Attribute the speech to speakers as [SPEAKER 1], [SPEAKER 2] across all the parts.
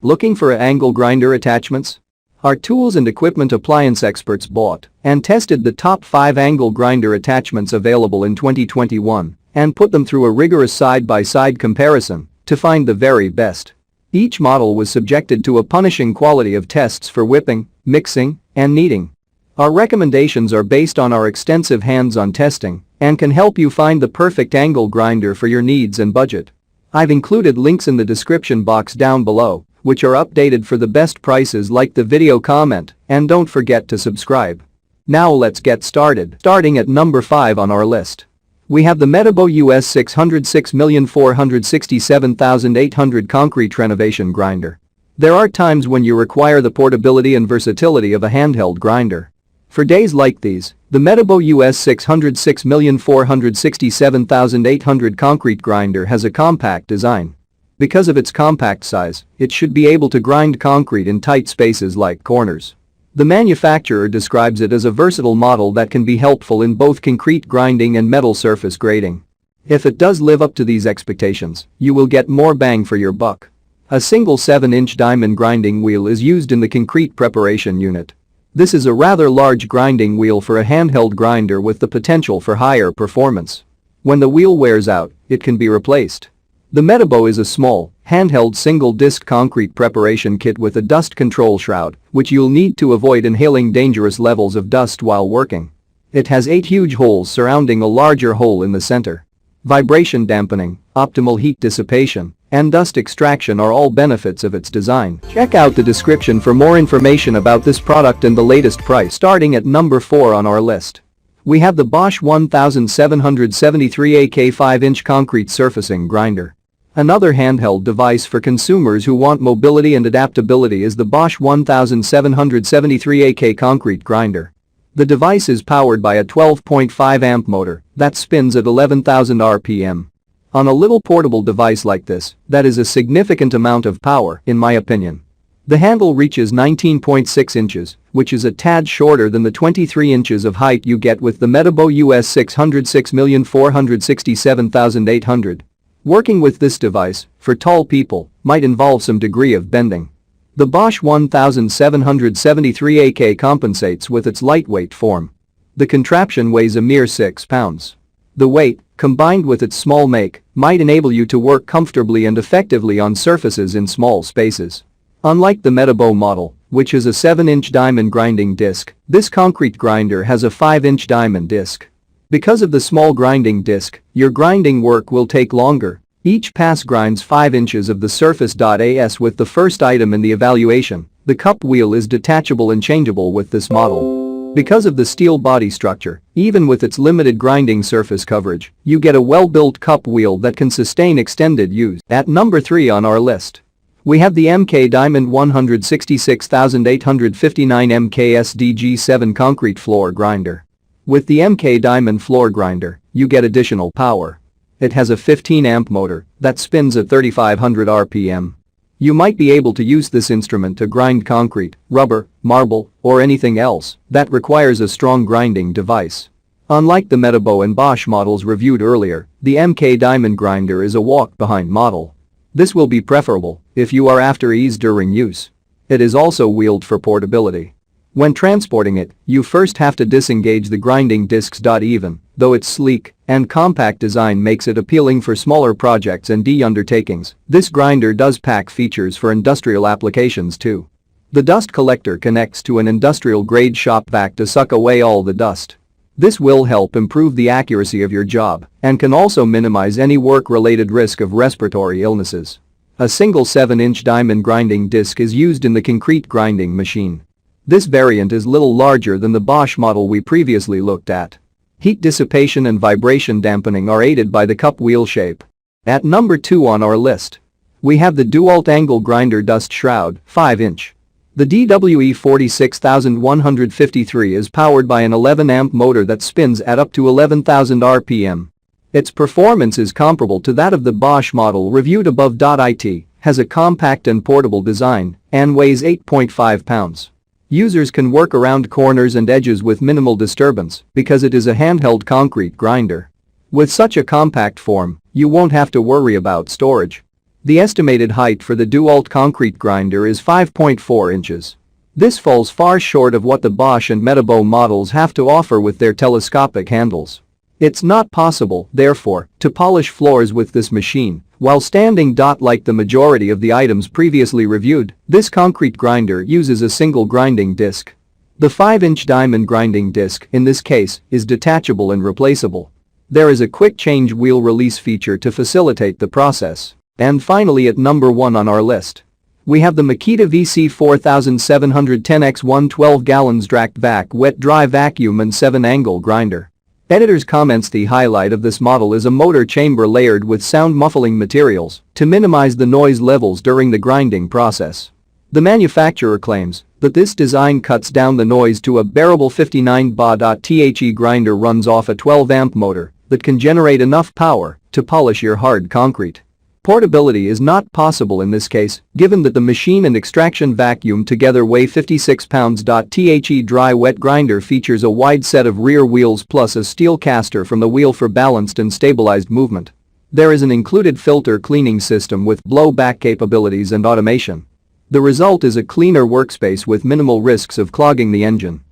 [SPEAKER 1] Looking for angle grinder attachments? Our tools and equipment appliance experts bought and tested the top 5 angle grinder attachments available in 2021 and put them through a rigorous side-by-side comparison to find the very best. Each model was subjected to a punishing quality of tests for whipping, mixing, and kneading. Our recommendations are based on our extensive hands-on testing and can help you find the perfect angle grinder for your needs and budget. I've included links in the description box down below, which are updated for the best prices. Like the video, comment, and don't forget to subscribe. Now let's get started. Starting at number 5 on our list, we have the Mksd US 606,467,800 concrete renovation grinder. There are times when you require the portability and versatility of a handheld grinder. For days like these, the Mksd US 606,467,800 concrete grinder has a compact design. Because of its compact size, it should be able to grind concrete in tight spaces like corners. The manufacturer describes it as a versatile model that can be helpful in both concrete grinding and metal surface grading. If it does live up to these expectations, you will get more bang for your buck. A single 7-inch diamond grinding wheel is used in the concrete preparation unit. This is a rather large grinding wheel for a handheld grinder with the potential for higher performance. When the wheel wears out, it can be replaced. The Mksd is a small, handheld single-disc concrete preparation kit with a dust control shroud, which you'll need to avoid inhaling dangerous levels of dust while working. It has 8 huge holes surrounding a larger hole in the center. Vibration dampening, optimal heat dissipation, and dust extraction are all benefits of its design. Check out the description for more information about this product and the latest price. Starting at number 4 on our list, we have the Bosch 1773 AK 5-inch concrete surfacing grinder. Another handheld device for consumers who want mobility and adaptability is the Bosch 1773 AK concrete grinder. The device is powered by a 12.5 amp motor that spins at 11,000 RPM. On a little portable device like this, that is a significant amount of power, in my opinion. The handle reaches 19.6 inches, which is a tad shorter than the 23 inches of height you get with the Mksd US 606,467,800. Working with this device, for tall people, might involve some degree of bending. The Bosch 1773 AK compensates with its lightweight form. The contraption weighs a mere 6 pounds. The weight, combined with its small make, might enable you to work comfortably and effectively on surfaces in small spaces. Unlike the Mksd model, which is a 7-inch diamond grinding disc, this concrete grinder has a 5-inch diamond disc. Because of the small grinding disc, your grinding work will take longer. Each pass grinds 5 inches of the surface. As with the first item in the evaluation, the cup wheel is detachable and changeable with this model. Because of the steel body structure, even with its limited grinding surface coverage, you get a well-built cup wheel that can sustain extended use. At number 3 on our list, we have the Mksd Diamond 166,859 Mksd G7 concrete floor grinder. With the Mksd Diamond floor grinder, you get additional power. It has a 15 amp motor that spins at 3,500 RPM. You might be able to use this instrument to grind concrete, rubber, marble, or anything else that requires a strong grinding device. Unlike the Mksd and Bosch models reviewed earlier, the Mksd Diamond grinder is a walk-behind model. This will be preferable if you are after ease during use. It is also wheeled for portability. When transporting it, you first have to disengage the grinding discs. Even though its sleek and compact design makes it appealing for smaller projects and undertakings, this grinder does pack features for industrial applications too. The dust collector connects to an industrial-grade shop vac to suck away all the dust. This will help improve the accuracy of your job and can also minimize any work-related risk of respiratory illnesses. A single 7-inch diamond grinding disc is used in the concrete grinding machine. This variant is little larger than the Bosch model we previously looked at. Heat dissipation and vibration dampening are aided by the cup wheel shape. At number 2 on our list, we have the Dewalt Angle Grinder Dust Shroud, 5-inch. The DWE 46153 is powered by an 11 amp motor that spins at up to 11,000 RPM. Its performance is comparable to that of the Bosch model reviewed above. It has a compact and portable design and weighs 8.5 pounds. Users can work around corners and edges with minimal disturbance because it is a handheld concrete grinder. With such a compact form, you won't have to worry about storage. The estimated height for the Dewalt concrete grinder is 5.4 inches. This falls far short of what the Bosch and Mksd models have to offer with their telescopic handles. It's not possible, therefore, to polish floors with this machine while standing. Like the majority of the items previously reviewed, this concrete grinder uses a single grinding disc. The 5-inch diamond grinding disc, in this case, is detachable and replaceable. There is a quick change wheel release feature to facilitate the process. And finally, at number 1 on our list, we have the Mksd VC4710X1 12 gallons Dract Vac wet dry vacuum and 7-angle grinder. Editor's comments: the highlight of this model is a motor chamber layered with sound muffling materials to minimize the noise levels during the grinding process. The manufacturer claims that this design cuts down the noise to a bearable 59 baud. The grinder runs off a 12-amp motor that can generate enough power to polish your hard concrete. Portability is not possible in this case, given that the machine and extraction vacuum together weigh 56 pounds. The dry wet grinder features a wide set of rear wheels plus a steel caster from the wheel for balanced and stabilized movement. There is an included filter cleaning system with blowback capabilities and automation. The result is a cleaner workspace with minimal risks of clogging the engine.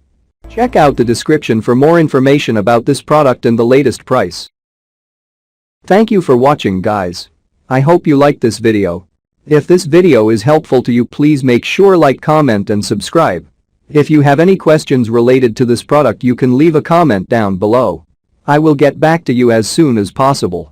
[SPEAKER 1] Check out the description for more information about this product and the latest price. Thank you for watching, guys. I hope you liked this video. If this video is helpful to you, please make sure like, comment and subscribe. If you have any questions related to this product, you can leave a comment down below. I will get back to you as soon as possible.